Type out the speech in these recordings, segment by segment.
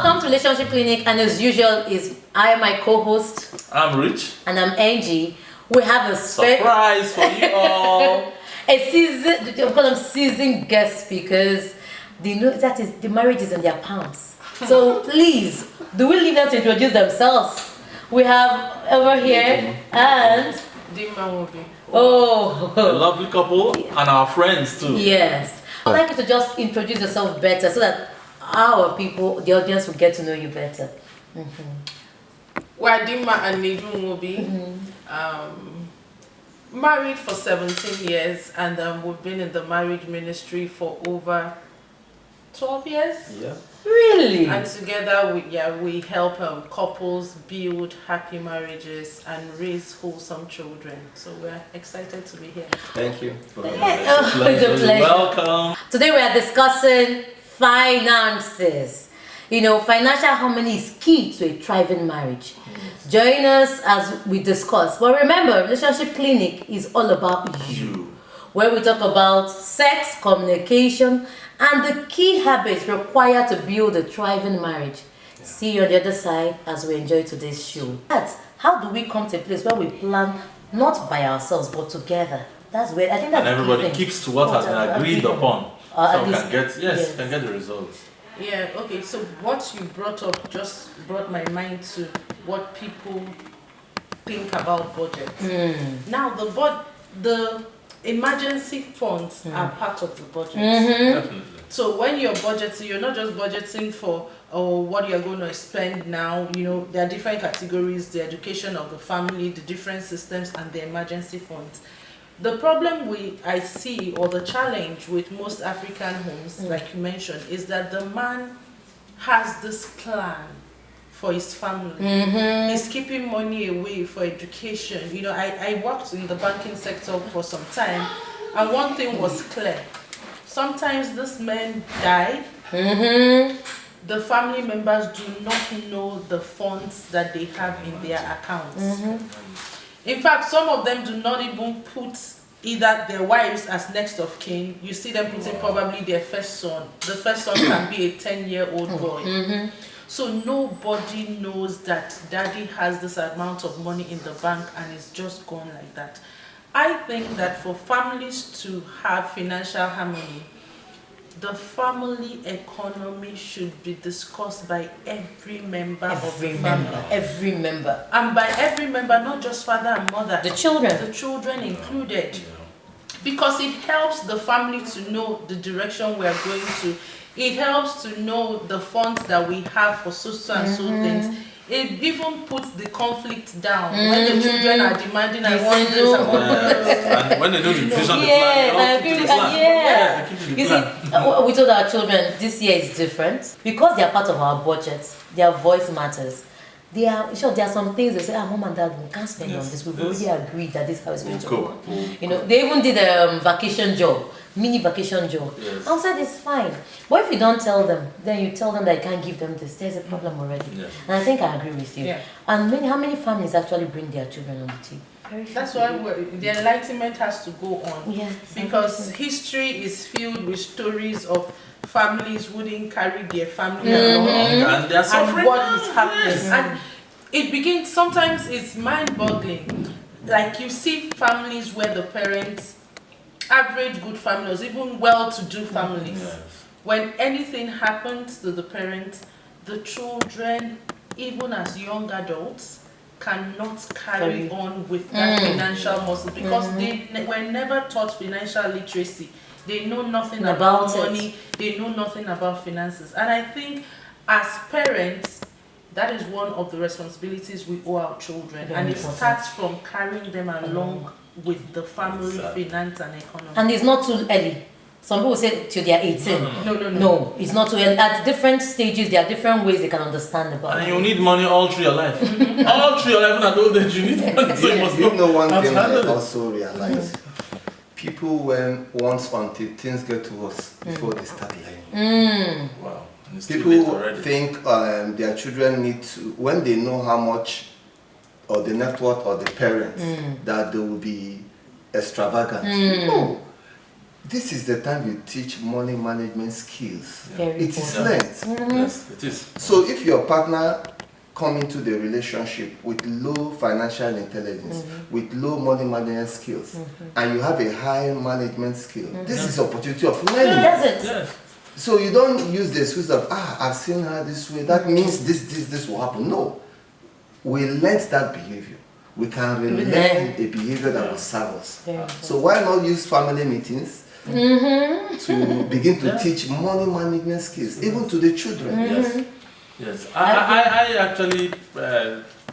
Welcome to Relationship Clinic, and as usual, I am my co-host. I'm Rich. And I'm Angie. We have a surprise for you all. We call them seasoned guest speakers. They know that is the marriage is in their palms. So please, do we leave them to introduce themselves? We have over here and Dinma. Oh, a lovely couple and our friends too. Yes. I'd like you to just introduce yourself better so that our people, the audience, will get to know you better. We're Dinma and Nedu. Married for 17 years, and we've been in the marriage ministry for over 12 years. Yeah. Really? And together we help couples build happy marriages and raise wholesome children. So we're excited to be here. Thank you. It's a pleasure. Welcome. Today we are discussing finances. You know, financial harmony is key to a thriving marriage. Join us as we discuss. But remember, Relationship Clinic is all about you. Where we talk about sex, communication, and the key habits required to build a thriving marriage. Yeah. See you on the other side as we enjoy today's show. That's how do we come to a place where we plan not by ourselves but together? That's where I think that's. And everybody keeps to what has been agreed upon. So can get can get the results. Yeah, okay, so what you brought up just brought my mind to what people think about budget. Now the emergency funds are part of the budget. Definitely. So when you're budgeting, you're not just budgeting for what you're going to spend now. You know, there are different categories: the education of the family, the different systems, and the emergency funds. The problem I see, or the challenge with most African homes, like you mentioned, is that the man has this plan for his family. He's keeping money away for education. You know, I worked in the banking sector for some time, and one thing was clear. Sometimes this man died. The family members do not know the funds that they have in their accounts. In fact, some of them do not even put either their wives as next of kin. You see them putting probably their first son. The first son can be a 10-year-old boy. So nobody knows that daddy has this amount of money in the bank and it's just gone like that. I think that for families to have financial harmony, the family economy should be discussed by every member of the family. Every member. And by every member, not just father and mother. The children. The children included. Because it helps the family to know the direction we are going to. It helps to know the funds that we have for so and so things. It even puts the conflict down when the children are demanding, I want this, I want this. And when they know the vision, I agree with that. You see, we told our children this year is different because they are part of our budget. Their voice matters. There are some things they say, Mom and Dad, we can't spend on this. We've already agreed that this is how it's going to go. You know, they even did a vacation job. Mini vacation job. Outside is fine. But if you don't tell them, then you tell them that you can't give them this, there's a problem already. And I think I agree with you. And how many families actually bring their children on the table? That's why the enlightenment has to go on. Because history is filled with stories of families who didn't carry their family along. And they're suffering. And what is happening. And it begins, sometimes it's mind-boggling. Like you see families where the parents, average good families, even well-to-do families, when anything happens to the parents, the children, even as young adults, cannot carry on with that financial muscle because they were never taught financial literacy. They know nothing about money. They know nothing about finances. And I think as parents, that is one of the responsibilities we owe our children. And it starts from carrying them along with the family finance and economy. And it's not too early. Some people say till they are 18. No, it's not too early. At different stages, there are different ways they can understand about it. And you need money all through your life. All through your life, and at old age, you need money. So you must know one thing I also realize. People want until things get to us before they start lying. Wow. People think their children need to, when they know how much or the net worth of the parents, that they will be extravagant. No. this is the time you teach money management skills. Very It is important. learned. Yes, it is. So if your partner come into the relationship with low financial intelligence, with low money management skills, and you have a high management skill, this is opportunity of learning. That's it. Yes. So you don't use the excuse of, I've seen her this way, that means this will happen. No. We learned that behavior. We can relearn a behavior that will serve us. So why not use family meetings to begin to teach money management skills, even to the children? Yes. Yes. I actually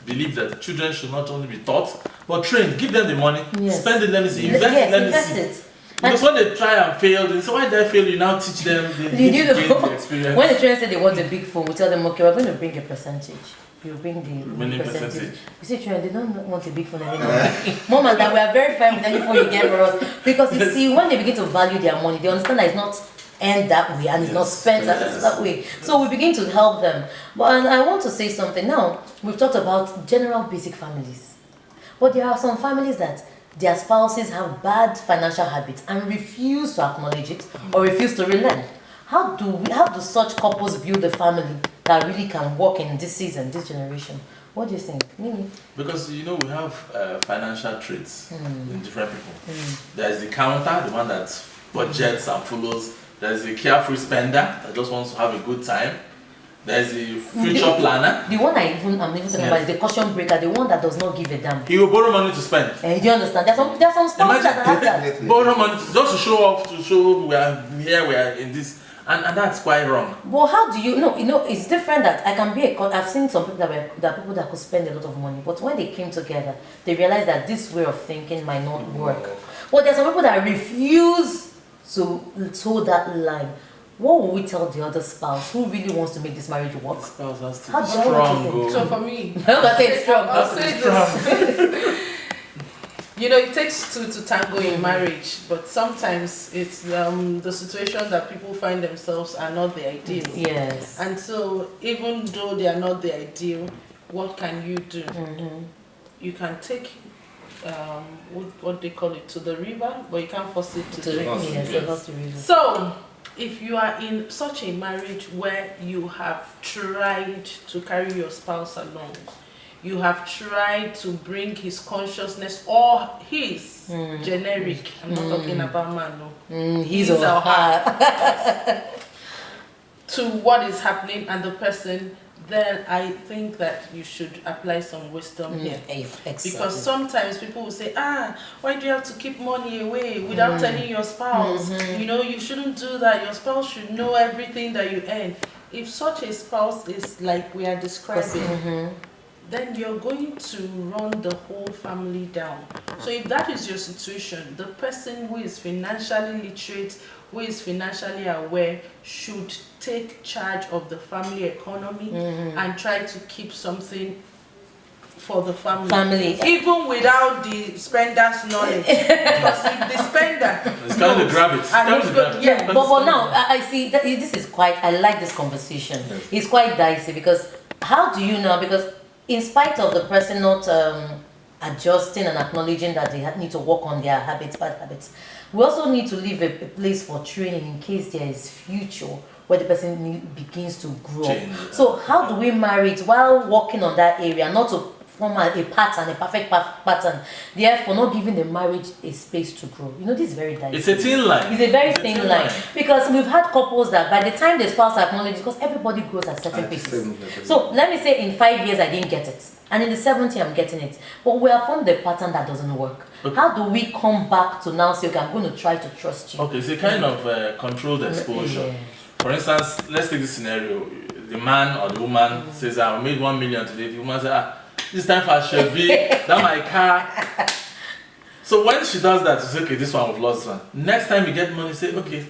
believe that children should not only be taught, but trained. Give them the money, spend it, let me see, invest it. Because when they try and fail, they say, why did I fail? You now teach them the experience. When the children say they want a big phone, we tell them, okay, we're going to bring a percentage. You bring the percentage. You see, children, they don't want a big phone anymore. Mom and dad, we are very fine with any phone you get for us. Because you see, when they begin to value their money, they understand that it's not earned that way and it's not spent that way. So we begin to help them. But I want to say something now. We've talked about general basic families. But there are some families that their spouses have bad financial habits and refuse to acknowledge it or refuse to relearn. How do such couples build a family that really can work in this season, this generation? What do you think? Mimi? Because we have financial traits in different people. There's the counter, the one that budgets and follows. There's the carefree spender that just wants to have a good time. There's the future planner. The one I'm even talking about is the caution breaker, the one that does not give a damn. He will borrow money to spend. Do you understand? There's some spouses that have that. Borrow money just to show off, to show we are here, we are in this. And that's quite wrong. Well, how do you know? It's different that I can be I've seen some people that people that could spend a lot of money, but when they came together, they realized that this way of thinking might not work. Well, there's some people that refuse to toe that line. What will we tell the other spouse who really wants to make this marriage work? Spouse has to How be do you want to strong. So for me, I'll say it's strong. I'll say this. It takes two to tango in marriage, but sometimes it's the situation that people find themselves are not the ideal. Yes. And so even though they are not the ideal, what can you do? You can take what they call it to the river, but you can't force it to drink. So if you are in such a marriage where you have tried to carry your spouse along, you have tried to bring his consciousness or his generic, I'm not talking about man, no, he's or her, to what is happening and the person, then I think that you should apply some wisdom here. Exactly. Because sometimes people will say, why do you have to keep money away without telling your spouse? You shouldn't do that. Your spouse should know everything that you earn. If such a spouse is like we are describing, then you're going to run the whole family down. So if that is your situation, the person who is financially literate, who is financially aware, should take charge of the family economy and try to keep something for the family. Even without the spender's knowledge. Because if the spender it's kind of grab it. But for now, I see that this is I like this conversation. It's quite dicey because how do you know? Because in spite of the person not adjusting and acknowledging that they need to work on their bad habits, we also need to leave a place for training in case there is future where the person begins to grow. So how do we marry it while working on that area, not to form a pattern, a perfect pattern, therefore not giving the marriage a space to grow? This is very dicey. It's a thin line. It's a very thin line. Because we've had couples that by the time the spouse acknowledges, because everybody grows at certain paces. So let me say in 5 years I didn't get it. And in the 7th year I'm getting it. But we have found the pattern that doesn't work. Okay. How do we come back to now say, okay, I'm going to try to trust you? Okay, it's a kind of controlled exposure. For instance, let's take this scenario. The man or the woman says, I made 1 million today. The woman says, this time for Chevy, that's my car. So when she does that, she says, okay, this one we've lost one. Next time you get money, say, okay,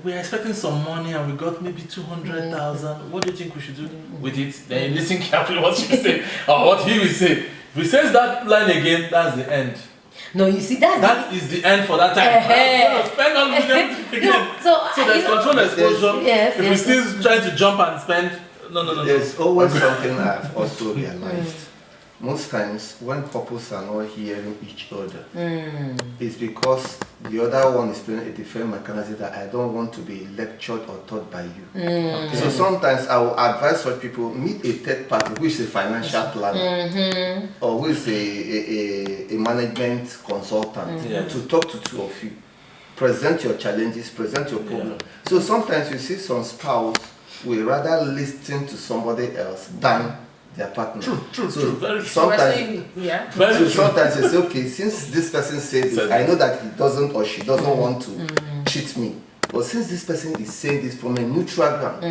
we're expecting some money and we got maybe 200,000. What do you think we should do with it? Then you listen carefully what she say or what he will say. If he says that line again, that's the end. No, you see that is the end for that time. Spend all million again. So there's control exposure. If we're still trying to jump and spend, no. There's always something I've also realized. most times when couples are not hearing each other, it's because the other one is playing a different mechanism that I don't want to be lectured or taught by you. Okay. So sometimes I will advise such people, meet a third party, which is a financial planner or who is a management consultant to talk to two of you. Present your challenges, present your problem. So sometimes you see some spouse will rather listen to somebody else than their partner. True. Very true. Sometimes, sometimes it's okay, since this person says this, I know that he doesn't or she doesn't want to cheat me. But since this person is saying this from a neutral ground,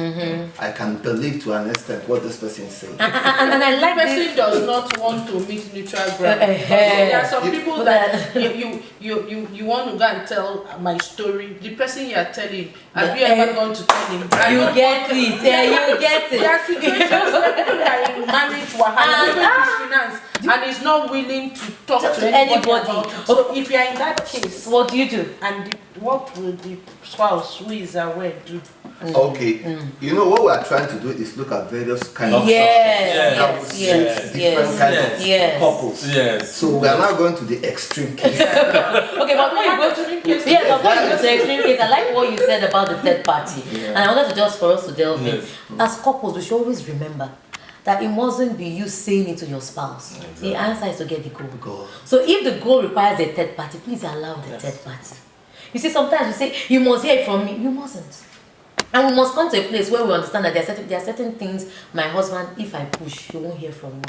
I can believe to an extent what this person is saying. And I like person this. does not want to meet neutral ground. There are some people that you want to go and tell my story. The person you are telling, have you ever gone to tell him? You get it. You get it. There are situations where people are manage wahala, finance, and is not willing to talk to anybody about it. So if you are in that case, What do you do? and what will the spouse who is aware do? Okay, you know what we are trying to do is look at various kinds of Yes. different kinds of couples. Yes. So we are now going to the extreme case. Okay, but before you go to before you go to the extreme case, I like what you said about the third party, and I wanted to just for us to delve in. As couples, we should always remember that it mustn't be you saying it to your spouse. Exactly. The answer is to get the goal. So if the goal requires a third party, please allow the third party. You see, sometimes we say, you must hear it from me. You mustn't. And we must come to a place where we understand that there are certain things my husband, if I push, he won't hear from me.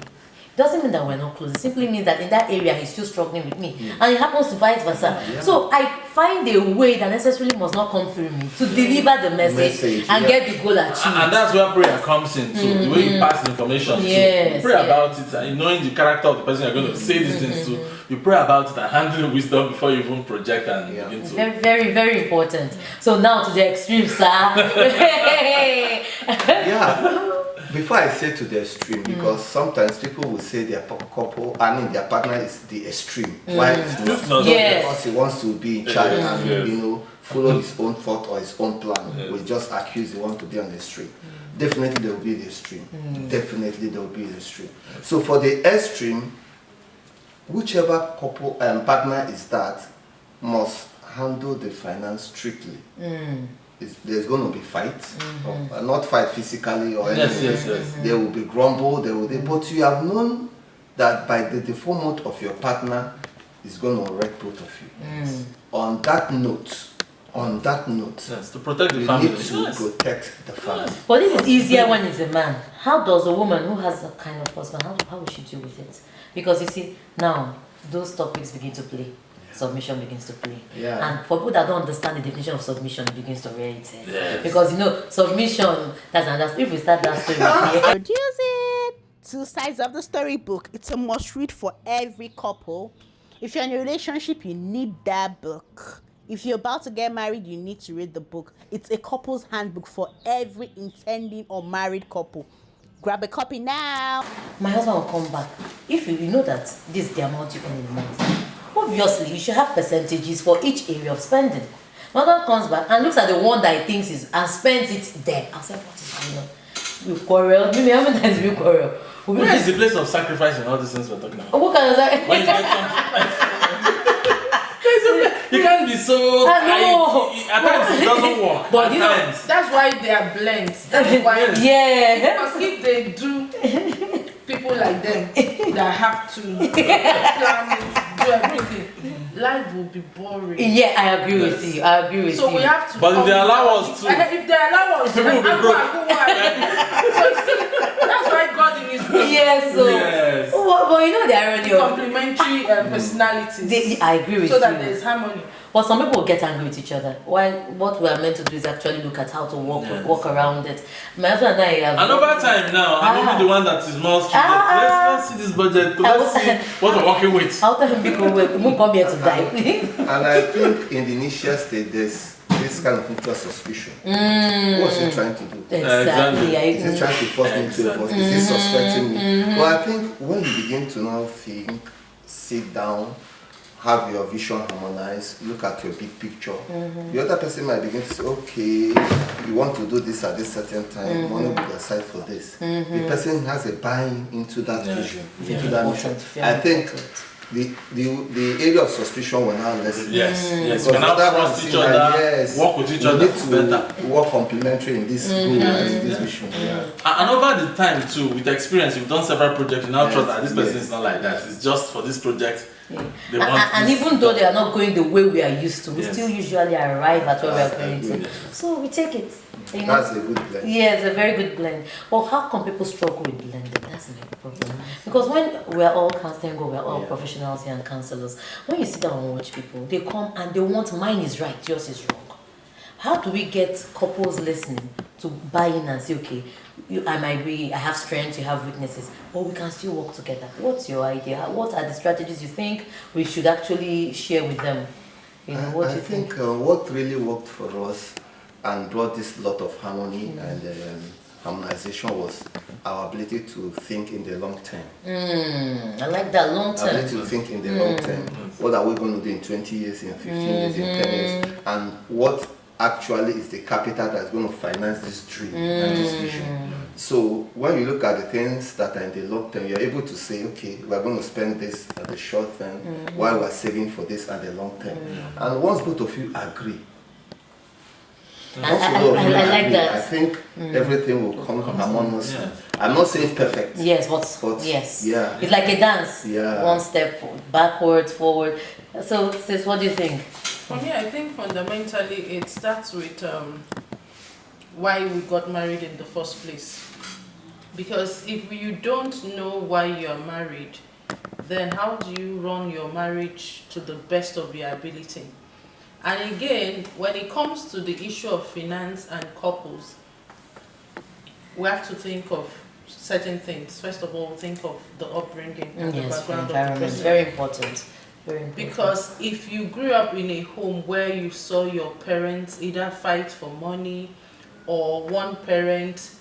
It doesn't mean that we're not close. It simply means that in that area, he's still struggling with me. And it happens to vice versa. So I find a way that necessarily must not come through me to deliver the message and get the goal achieved. And that's where prayer comes in too. The way you pass the information to. Pray about it, and knowing the character of the person you're going to say these things to. You pray about it and handle the wisdom before you even project and begin to. Very, very, very important. So now to the extreme, sir. Before I say to the extreme, because sometimes people will say their couple, their partner is the extreme. Why it's not? Because he wants to be in charge and follow his own thought or his own plan. We just accuse he wants to be on the extreme. Definitely there will be the extreme. Definitely there will be the extreme. So for the extreme, whichever couple partner is that must handle the finance strictly. There's going to be fights, not fight physically or anything. There will be grumble, but you have known that by the default of your partner is going to wreck both of you. On that note, to protect the family. You need to protect the family. But this is easier when it's a man. How does a woman who has that kind of husband, how will she deal with it? Because you see, now those topics begin to play. Submission begins to play. And for people that don't understand the definition of submission, it begins to rear its head. Because submission, that's another. If we start that story, Produce it. 2 sides of the storybook. It's a must read for every couple. If you're in a relationship, you need that book. If you're about to get married, you need to read the book. It's a couple's handbook for every intending or married couple. Grab a copy now. My husband will come back. If you know that this is the amount you earn in a month, obviously you should have percentages for each area of spending. My husband comes back and looks at the one that he thinks is and spends it there. I'll say, what is going on? We quarrel. Maybe how many times we quarrel? Where is the place of sacrifice in all these things we're talking about? What kind of that? When you get something. You can't be so tight. At times it doesn't work. But that's why they are blends. That's why. Because if they do people like them that have to plan it, do everything, life will be boring. Yeah, I agree with you. So we have to. But if they allow us to. If they allow us, people will be broke. That's why God in His wisdom. Yes. But you know the irony of complementary personalities. I agree with you. So that there is harmony. But some people will get angry with each other. While what we are meant to do is actually look at how to walk around it. My husband and I have. And over time now, I'm even the one that is more strict. Let's see this budget. Let's see what we're working with. I'll tell him people won't come here to die, please. And I think in the initial stage, there's this kind of mutual suspicion. What's he trying to do? Exactly. Is he trying to force me to divorce? Is he suspecting me? But I think when you begin to now think, sit down, have your vision harmonized, look at your big picture. The other person might begin to say, okay, you want to do this at this certain time, money will be aside for this. The person has a buying into that vision, into that mission. I think the area of suspicion will now lessen. Yes. Because We can now that trust one each thing other, that, yes, work with each we other need to better. work complementary in this goal and in this vision. And over the time too, with experience, you've done several projects. You now trust that this person is not like that. It's just for this project. They want And this. even though they are not going the way we are used to, we Yes. still usually arrive at where we are going Yes. to. So we take it. You know? That's a good blend. Yeah, it's a very good blend. But how come people struggle with blending? That's my problem. Because when we're all counseling, we're all professionals here and counselors. When you sit down and watch people, they come and they want mine is right, yours is wrong. How do we get couples listening to buy in and say, okay, I have strengths, you have weaknesses, but we can still work together? What's your idea? What are the strategies you think we should actually share with them? You know, what do I you think? what really worked for us and brought this lot of harmony and harmonization was our ability to think in the long term. I like that long term. Ability to think in the long term. What are we going to do in 20 years, in 15 years, in 10 years? And what actually is the capital that's going to finance this dream and this vision? So when you look at the things that are in the long term, you're able to say, okay, we're going to spend this at the short term while we're saving for this at the long term. And once both of you agree, I like that. I think everything will come harmonious. Yeah. I'm not saying perfect. Yes, but yes. yeah. It's like a dance. Yeah. One step backwards, forward. So, sis, what do you think? For me, I think fundamentally it starts with why we got married in the first place. Because if you don't know why you're married, then how do you run your marriage to the best of your ability? And again, when it comes to the issue of finance and couples, we have to think of certain things. First of all, think of the upbringing and the Yes, background of the environment. person. Very important. Very important. Because if you grew up in a home where you saw your parents either fight for money or one parent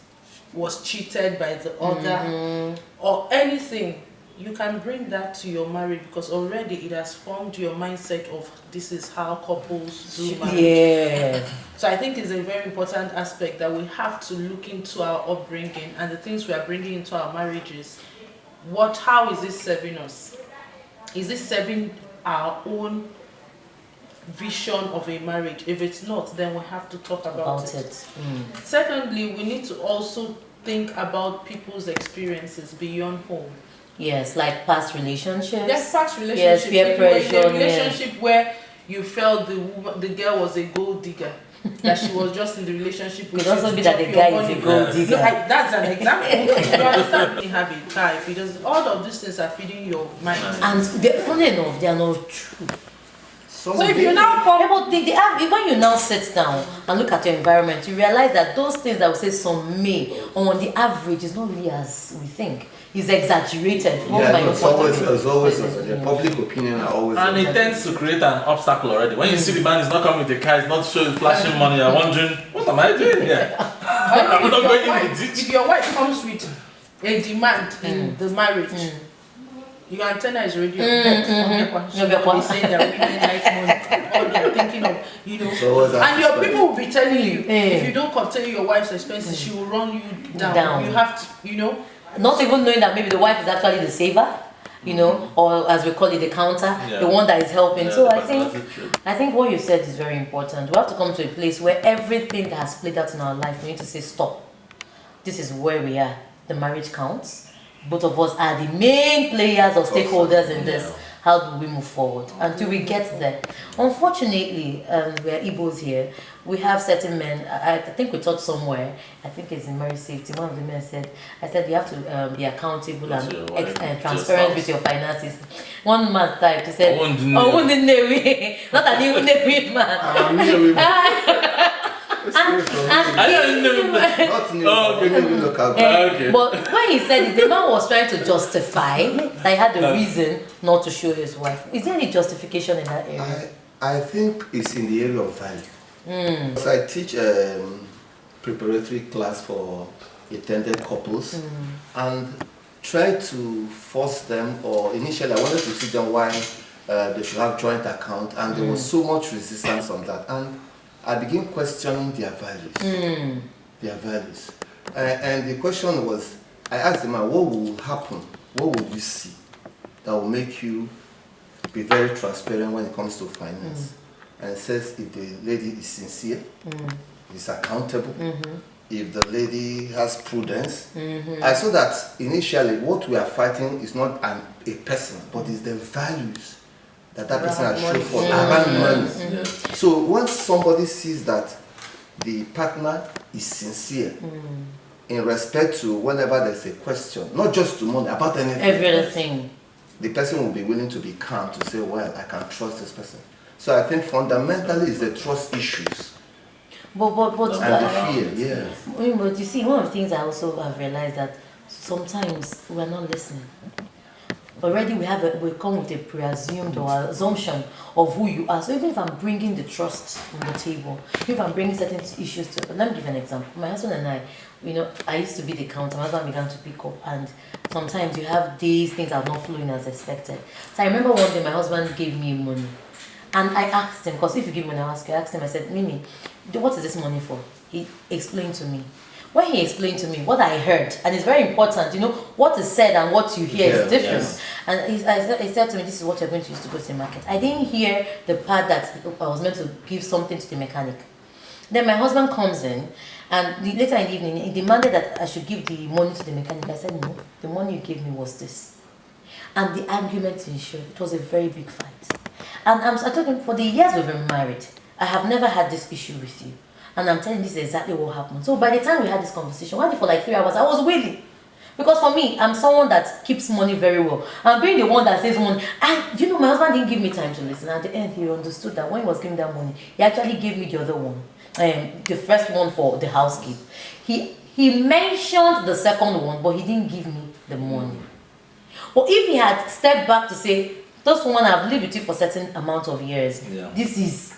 was cheated by the other or anything, you can bring that to your marriage because already it has formed your mindset of this is how couples do marriage. Yeah. So I think it's a very important aspect that we have to look into our upbringing and the things we are bringing into our marriages. How is this serving us? Is this serving our own vision of a marriage? If it's not, then we have to talk about it. Secondly, we need to also think about people's experiences beyond home. Yes, like past relationships. Yes, past relationships. Yes, peer If you were in pressure. a relationship where you felt the girl was a gold digger, that she was just in the relationship with It could you also to be that chop the your guy money. is a gold Yes. digger. That's an example. You understand? You have a car. If he doesn't, all of these things are feeding your mind. And funny enough, they are not true. So if you now come, Yeah, but they have, when you now sit down and look at your environment, you realize that those things that we say some may, on the average, is not really as we think. It's exaggerated. It's always the public opinion are always. And it tends to create an obstacle already. When you see the man is not coming with the car, it's not showing flashing money, you're wondering, what am I doing here? I'm not going in the ditch. if your wife comes with a demand in the marriage, your antenna is already on. They say that women like money. All they're thinking of, and your people will be telling you, if you don't curtail your wife's expenses, she will run you down. You have to, Not even knowing that maybe the wife is actually the saver, or as we call it, the counter, the one that is helping. So I think what you said is very important. We have to come to a place where everything that has played out in our life, we need to say stop. This is where we are. The marriage counts. Both of us are the main players or stakeholders in this. How do we move forward until we get there? Unfortunately, we are Igbos here. We have certain men. I think we taught somewhere. I think it's in marriage safety. One of the men said, you have to be accountable and transparent with your finances. One man typed, he said, not an even man. But when he said it, the man was trying to justify that he had a reason not to show his wife. Is there any justification in that area? I think it's in the area of value. So I teach preparatory class for intended couples and try to force them, or initially I wanted to teach them why they should have joint account, and there was so much resistance on that. And I began questioning their values. Their values. And the question was, I asked the man, what will happen? What will you see that will make you be very transparent when it comes to finance? And it says if the lady is sincere, is accountable, if the lady has prudence. I saw that initially what we are fighting is not a person, but is the values that person has shown for around money. So once somebody sees that the partner is sincere in respect to whenever there's a question, not just to money, about anything, Everything. the person will be willing to be calm to say, well, I can trust this person. So I think fundamentally it's the trust issues But and the fear, But you see, one of the things I also have realized that sometimes we're not listening. Already we come with a preassumed or assumption of who you are. So even if I'm bringing the trust on the table, if I'm bringing certain issues to, let me give an example. My husband and I, I used to be the counter. My husband began to pick up, and sometimes you have days things are not flowing as expected. So I remember one day my husband gave me money, and I asked him, because if you give money, I asked him, I said, Mimi, what is this money for? He explained to me. When he explained to me what I heard, and it's very important, what is said and what you hear is different. Yes. And he said to me, this is what you're going to use to go to the market. I didn't hear the part that I was meant to give something to the mechanic. Then my husband comes in, and later in the evening, he demanded that I should give the money to the mechanic. I said, no, the money you gave me was this. And the argument ensued. It was a very big fight. And I told him, for the years we've been married, I have never had this issue with you. And I'm telling you, this is exactly what happened. So by the time we had this conversation, why for like 3 hours, I was waiting. Because for me, I'm someone that keeps money very well. I'm being the one that saves money. And my husband didn't give me time to listen. At the end, he understood that when he was giving that money, he actually gave me the other one. The first one for the housekeep. He mentioned the second one, but he didn't give me the money. But if he had stepped back to say, this woman I've lived with you for a certain amount of years, this is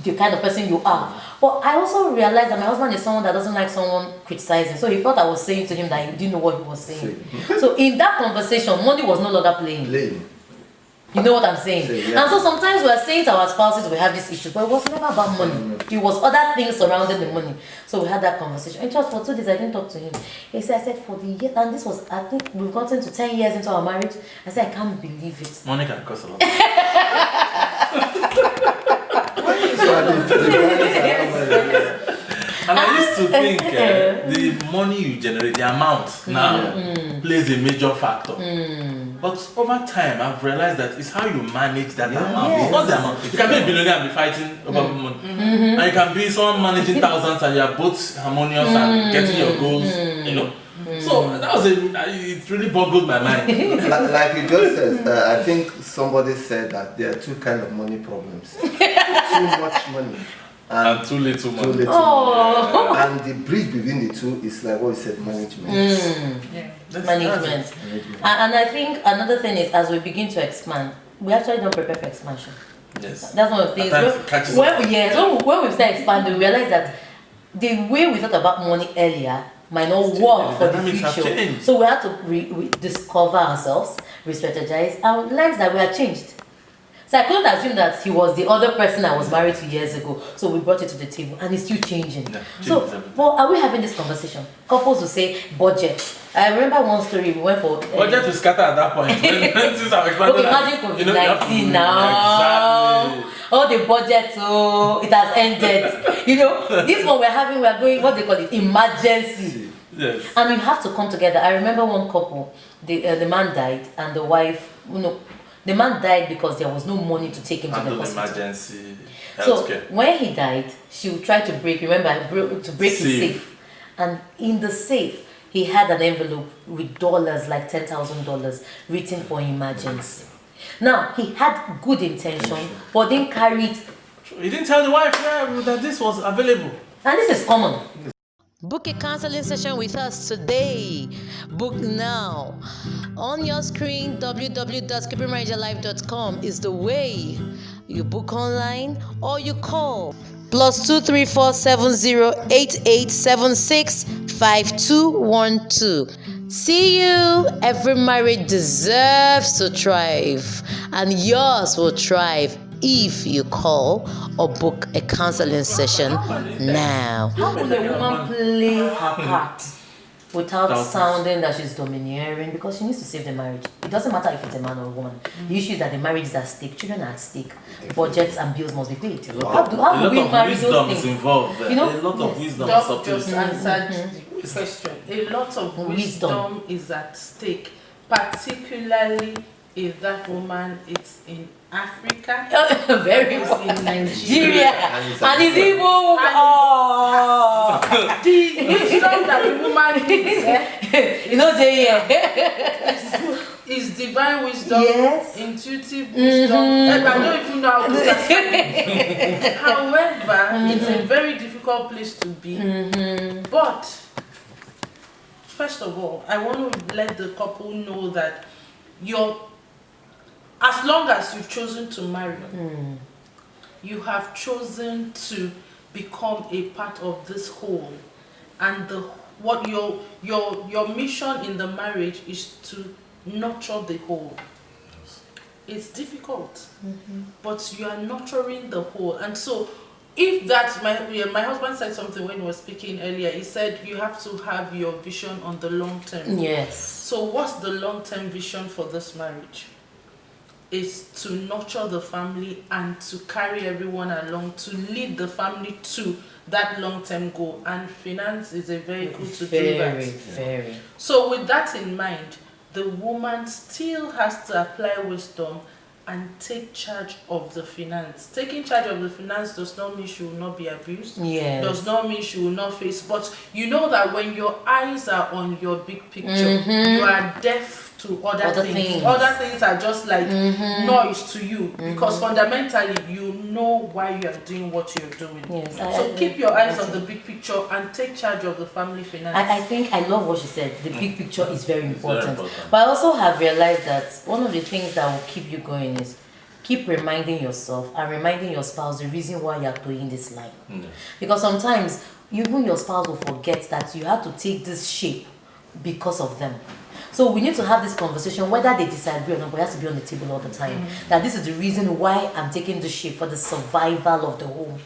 the kind of person you are. But I also realized that my husband is someone that doesn't like someone criticizing. So he thought I was saying to him that he didn't know what he was saying. So in that conversation, money was no longer playing. You know what I'm saying? And so sometimes we are saying to our spouses we have these issues, but it was never about money. It was other things surrounding the money. So we had that conversation. And just for 2 days, I didn't talk to him. I said, for the year, and this was, I think we've gotten to 10 years into our marriage. I said, I can't believe it. Money can cost a lot. And I used to think the money you generate, the amount now, plays a major factor. But over time, I've realized that it's how you manage that amount. It's not the amount. You can be a billionaire and be fighting over money. And you can be someone managing thousands and you are both harmonious and getting your goals, So that was it really boggled my mind. Like you just said, I think somebody said that there are 2 kinds of money problems. Too much money. And too little money. And the bridge between the two is like what you said, management. Management. And I think another thing is, as we begin to expand, we actually don't prepare for expansion. Yes. That's one of the things. When we start expanding, we realize that the way we thought about money earlier might not work for the future. So we have to discover ourselves, re-strategize, and learn that we are changed. So I couldn't assume that he was the other person I was married to years ago. So we brought it to the table, and it's still changing. Well, are we having this conversation? Couples will say budget. I remember one story. We went for budget to scatter at that point. Imagine COVID-19 now. Exactly. All the budget, so it has ended. This one we are going. What they call it, emergency. Yes. And we have to come together. I remember one couple. The man died, and the wife, the man died because there was no money to take him to the hospital. Emergency. So when he died, she would try to break his safe. And in the safe, he had an envelope with dollars, like $10,000, written for emergency. Now, he had good intention, but didn't carry it. He didn't tell the wife that this was available. And this is common. Book a counseling session with us today. Book now. On your screen, www.keepingmarriagealive.com is the way. You book online or you call. +2347088765212. See you. Every marriage deserves to thrive, and yours will thrive if you call or book a counseling session now. How will a woman play her part without sounding that she's domineering? Because she needs to save the marriage. It doesn't matter if it's a man or a woman. The issue is that the marriage is at stake, children are at stake, budgets and bills must be paid. How do we marry those things? Involved there. You know, a lot of wisdom. Doc just answered the question. A lot of wisdom is at stake, particularly if that woman is in Africa, very is important. in Nigeria. And is Igbo woman. Oh, The wisdom that the woman needs you know, is divine wisdom, yes, intuitive wisdom. I don't even know how to explain. However, it's a very difficult place to be. But first of all, I want to let the couple know that as long as you've chosen to marry, you have chosen to become a part of this whole, and what your mission in the marriage is to nurture the whole. It's difficult, but you are nurturing the whole. And so if that's my husband said something when he was speaking earlier. He said you have to have your vision on the long term. yes. So what's the long-term vision for this marriage? Is to nurture the family and to carry everyone along, to lead the family to that long-term goal. And finance is a vehicle to do that. Very. So with that in mind, the woman still has to apply wisdom and take charge of the finance. Taking charge of the finance does not mean she will not be abused. Yes. Does not mean she will not face. But you know that when your eyes are on your big picture, you are deaf to other things. Other things are just like noise to you, because fundamentally you know why you are doing what you're doing. Yes, so keep your eyes on the big picture and take charge of the family finance. I think I love what she said. The big picture is very important. But I also have realized that one of the things that will keep you going is keep reminding yourself and reminding your spouse the reason why you are doing this line. Because sometimes even your spouse will forget that you have to take this shape because of them. So we need to have this conversation, whether they disagree or not, but it has to be on the table all the time. That this is the reason why I'm taking this shape, for the survival of the home.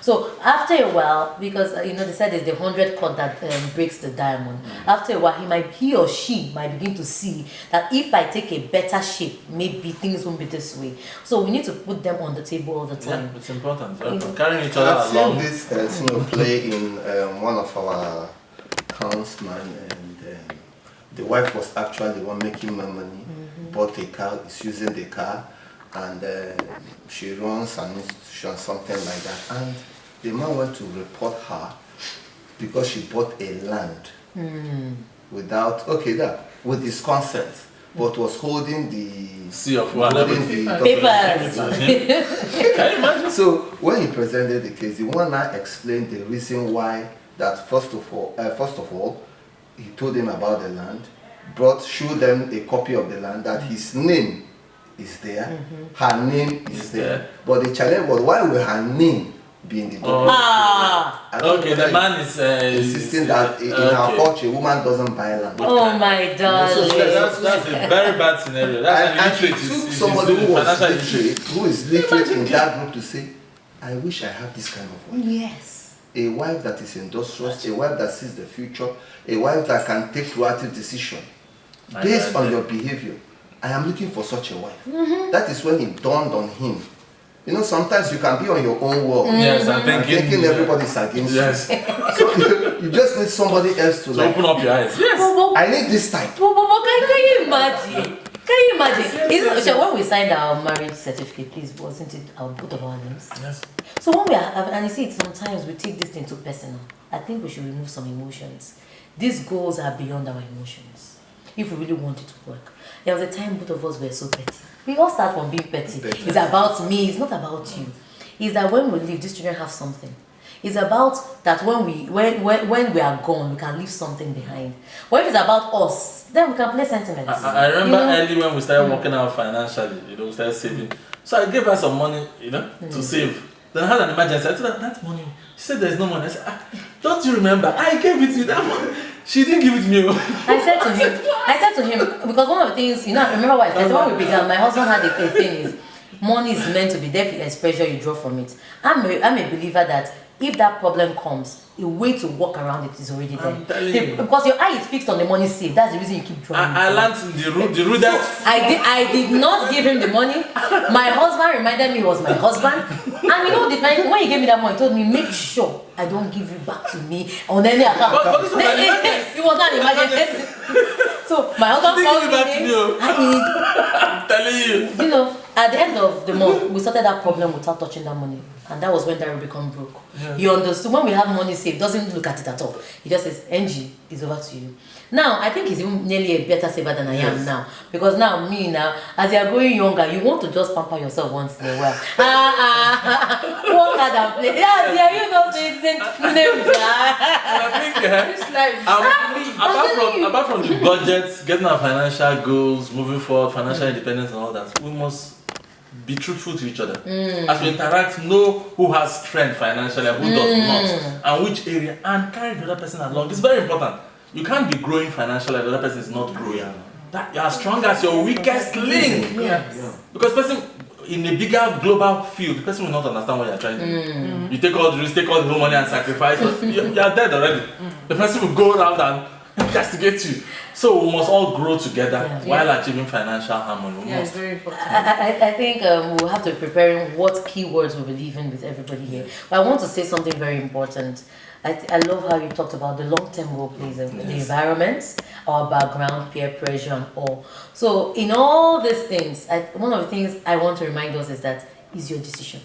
So after a while, because they said it's the 100 cord that breaks the diamond. After a while, he or she might begin to see that if I take a better shape, maybe things won't be this way. So we need to put them on the table all the time. Yeah, it's important. Carrying each other I've along. seen this play in one of our townsmen, and the wife was actually the one making more money, bought a car, is using the car, and she runs an institution, something like that. And the man went to report her because she bought a land with his consent, but was holding the papers. Can you imagine? So when he presented the case, the one now explained the reason why. That first of all, he told them about the land, showed them a copy of the land, that his name is there, her name is there. But the challenge was, why will her name be in the document? Okay, the man is insisting that in our culture, a woman doesn't buy land. Oh my darling. So that's a very bad scenario. That's and he took somebody who is literate in that group to say, I wish I have this kind of wife. Yes. A wife that is industrious, a wife that sees the future, a wife that can take proactive decision based on your behavior. I am looking for such a wife. That is when it dawned on him. Sometimes you can be on your own world. Yes, I'm thinking everybody's against you. So you just need somebody else to open up your eyes. Yes. I need this type. Can you imagine? Can you imagine? So when we signed our marriage certificate, please, wasn't it both of our names? Yes. So when we are, and you see, sometimes we take this thing too personal. I think we should remove some emotions. These goals are beyond our emotions. If we really want it to work. There was a time both of us were so petty. We all start from being petty. It's about me. It's not about you. It's that when we leave, these children have something. It's about that when we are gone, we can leave something behind. But if it's about us, then we can play sentiments. I remember early when we started working out financially, we started saving. So I gave her some money, to save. Then I had an emergency. I told her, that money. She said there's no money. I said, don't you remember? I gave it to you, that money. She didn't give it to me. I said to him, because one of the things, remember what I said, when we began, my husband had a thing is, money is meant to be there for exposure you draw from it. I'm a believer that if that problem comes, a way to walk around it is already there. Because your eye is fixed on the money saved. That's the reason you keep drawing. I learned the rudest. I did not give him the money. My husband reminded me he was my husband. And when he gave me that money, he told me, make sure I don't give you back to me on any account. But this was an emergency. It was not an emergency. So my husband called me. I'm telling you. At the end of the month, we sorted that problem without touching that money. And that was when that become broke. Yeah. He understood when we have money saved, doesn't look at it at all. He just says, NG, is over to you. Now, I think he's nearly a better saver than I am now. Because now, as you are growing younger, you want to just pamper yourself once in a while. Work hard and play. Yeah, you know, apart from the budget, getting our financial goals, moving forward, financial independence and all that, we must be truthful to each other. As we interact, know who has strength financially and who does not, and which area, and carry the other person along. It's very important. You can't be growing financially and the other person is not growing. That you are as strong as your weakest link. Yes. Because person in a bigger global field, the person will not understand what you are trying to do. You take all the risk, take all the whole money and sacrifice, you are dead already. The person will go around and castigate you. So we must all grow together while achieving financial harmony. It's very important. I think we'll have to be preparing what keywords we believe in with everybody here. But I want to say something very important. I love how you talked about the long-term role plays of the environment, our background, peer pressure, and all. So in all these things, one of the things I want to remind us is that it's your decision.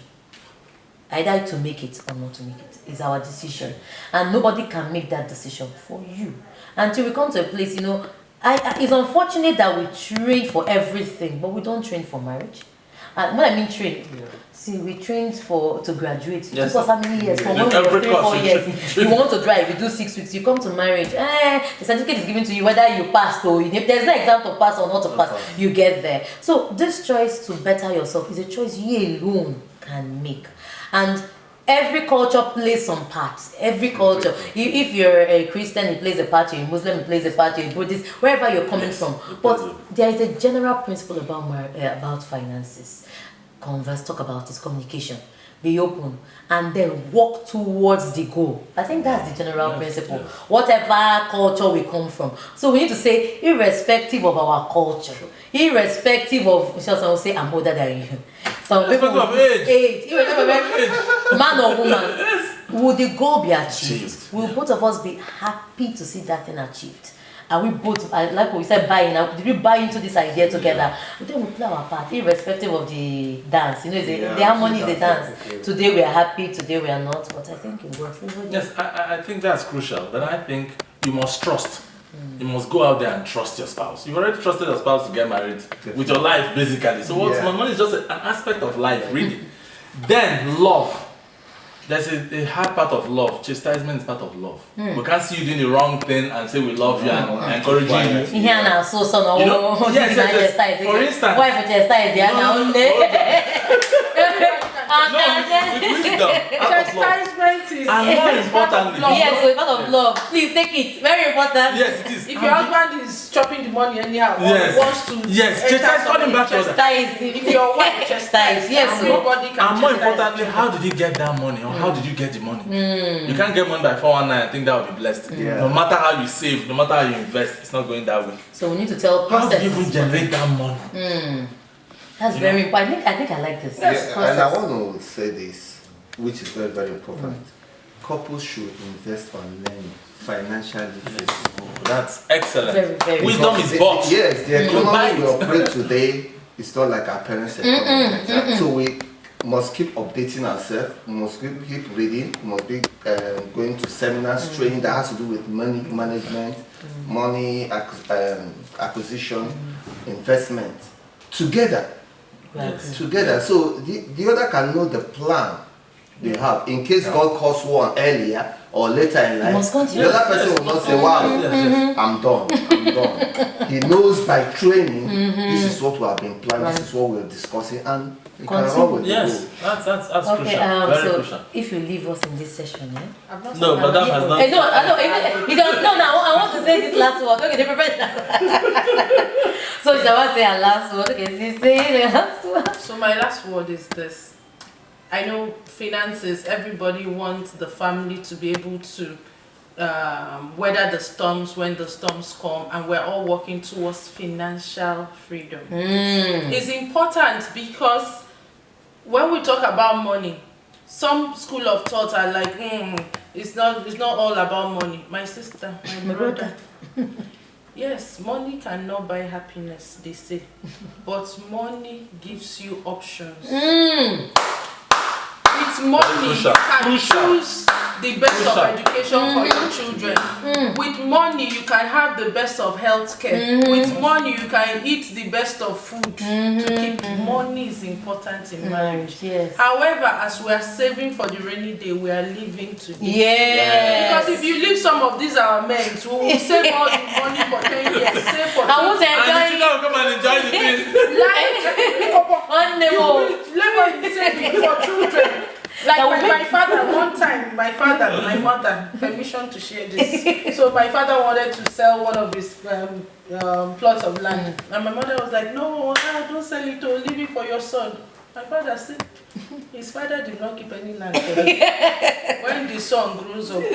Either to make it or not to make it. It's our decision. And nobody can make that decision for you. Until we come to a place, it's unfortunate that we train for everything, but we don't train for marriage. And when I mean train, see, we trained to graduate. It took us how many years? From when we were 3-4 years. You want to drive, you do 6 weeks, you come to marriage. The certificate is given to you whether you passed or if there's no exam to pass or not to pass, you get there. So this choice to better yourself is a choice you alone can make. And every culture plays some parts. Every culture. If you're a Christian, it plays a part. You're a Muslim, it plays a part. You're a Buddhist, wherever you're coming from. But there is a general principle about finances. Converse, talk about it, communication. Be open and then walk towards the goal. I think that's the general principle. Whatever culture we come from. So we need to say, irrespective of our culture, irrespective of, someone will say, I'm older than you. Some people of age. Man or woman, will the goal be achieved? Will both of us be happy to see that thing achieved? And we both, like what we said, did we buy into this idea together? But then we play our part, irrespective of the dance. The harmony is the dance. Today we are happy, today we are not, but I think it works. Yes, I think that's crucial. But I think you must trust. You must go out there and trust your spouse. You've already trusted your spouse to get married with your life, basically. So what's money is just an aspect of life, really. Then love. There's a hard part of love. Chastisement is part of love. We can't see you doing the wrong thing and say we love you and encouraging you. Yes, for instance, why for chastise? with wisdom, Chastisement is and more importantly, yes, so part of love. Please take it. Very important. Yes, it is. If your husband is chopping the money anyhow, yes, wants to chastise, call him back to chastise. If your wife chastises, yes, nobody can. And more importantly, how did you get that money, or how did you get the money? You can't get money by 419. I think that would be blessed. No matter how you save, no matter how you invest, it's not going that way. So we need to tell how process. do you even generate that money? That's very important. I think I like this. And I want to say this, which is very, very important. Couples should invest on learning financial literacy. That's excellent. Very, very Wisdom is bought. Yes, the economy we operate today is not like our parents' economy. So we must keep updating ourselves, we must keep reading, we must be going to seminars, training that has to do with money management, money acquisition, investment, together. Together, so the other can know the plan they have. In case God calls one earlier or later in life, the other person will not say, wow, I'm done. He knows by training, this is what we have been planning, this is what we're discussing, and he can run with Yes, that's Okay, crucial. Very so crucial. if you leave us in this session, No, but that has not. I want to say this last word. Okay, they prepared that. So shall I say our last word? Okay, she say the last word. So my last word is this. I know finances, everybody wants the family to be able to weather the storms when the storms come, and we're all working towards financial freedom. It's important because when we talk about money, some school of thought are like, it's not all about money. My sister, my brother. Yes, money cannot buy happiness, they say, but money gives you options. With money, you can choose the best of education for your children. With money, you can have the best of healthcare. With money, you can eat the best of food. To keep money is important in marriage. Yes. However, as we are saving for the rainy day, we are living today. Yes. Because if you leave some of these our men who will save all the money for 10 years, save for I want to And the enjoy children will come and enjoy the thing. on the wall. labor in saving for children. Like my father, one time, my mother, permission to share this. So my father wanted to sell one of his plots of land. And my mother was like, no, don't sell it, leave it for your son. My father said, his father did not keep any land for him. When the son grows up, he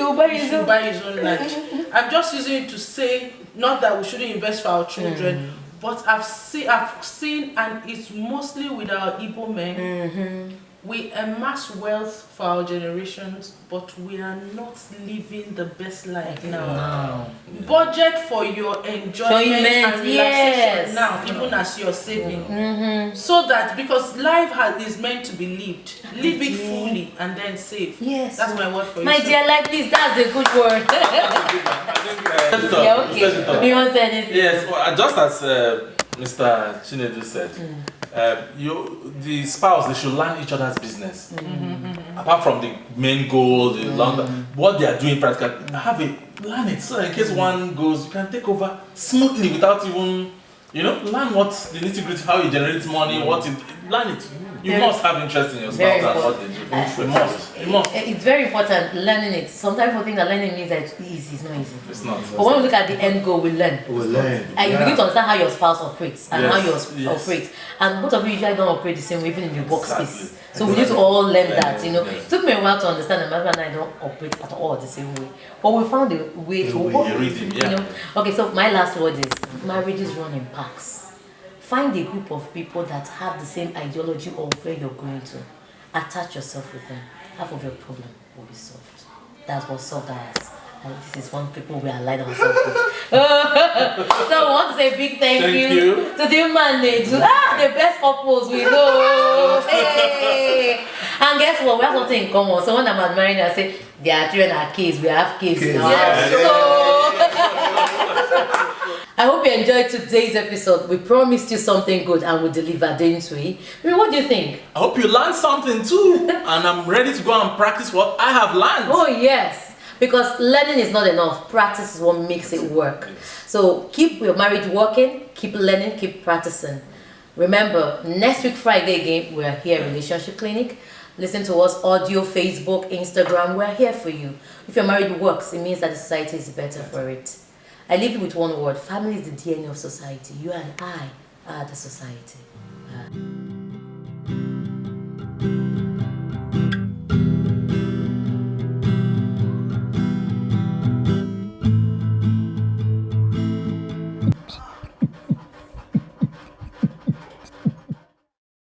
should buy his own land. I'm just using it to say, not that we shouldn't invest for our children, but I've seen, and it's mostly with our Igbo men, we amass wealth for our generations, but we are not living the best life now. Budget for your enjoyment and relaxation now, even as you're saving. So that, because life is meant to be lived, live it fully and then save. Yes. That's my word for you. My dear, like this, that's a good word. You want to say anything? Yes, well, just as Mr. Chinedu said, the spouse, they should learn each other's business. Apart from the main goal, the what they are doing practically, learn it, so that in case one goes, you can take over smoothly without even, learn what the nitty-gritty, how you generate money, learn it. You must have interest in your spouse and what they do. You must. It's very important, learning it. Sometimes people think that learning means that it's easy. It's not easy. It's not. But when we look at the end goal, we learn. And you begin to understand how your spouse operates and how yours operates. And both of you usually don't operate the same way, even in the workspace. So we need to all learn that, It took me a while to understand that my husband and I don't operate at all the same way. But we found a way to work. Okay, so my last word is, marriages run in packs. Find a group of people that have the same ideology or where you're going to. Attach yourself with them. Half of your problem will be solved. That's what solved ours. And this is one people we align ourselves with. So I want to say a big thank you to Dinma and Nedu. The best couples we know. Hey. And guess what? We have something in common. So when I'm admiring, I say, their children are kids. We have kids now. I hope you enjoyed today's episode. We promised you something good and we delivered, didn't we? I mean, what do you think? I hope you learned something too. And I'm ready to go and practice what I have learned. Oh, yes. Because learning is not enough. Practice is what makes it work. So keep your marriage working, keep learning, keep practicing. Remember, next week Friday again, we're here at Relationship Clinic. Listen to us, audio, Facebook, Instagram. We're here for you. If your marriage works, it means that the society is better for it. I leave you with one word. Family is the DNA of society. You and I are the society.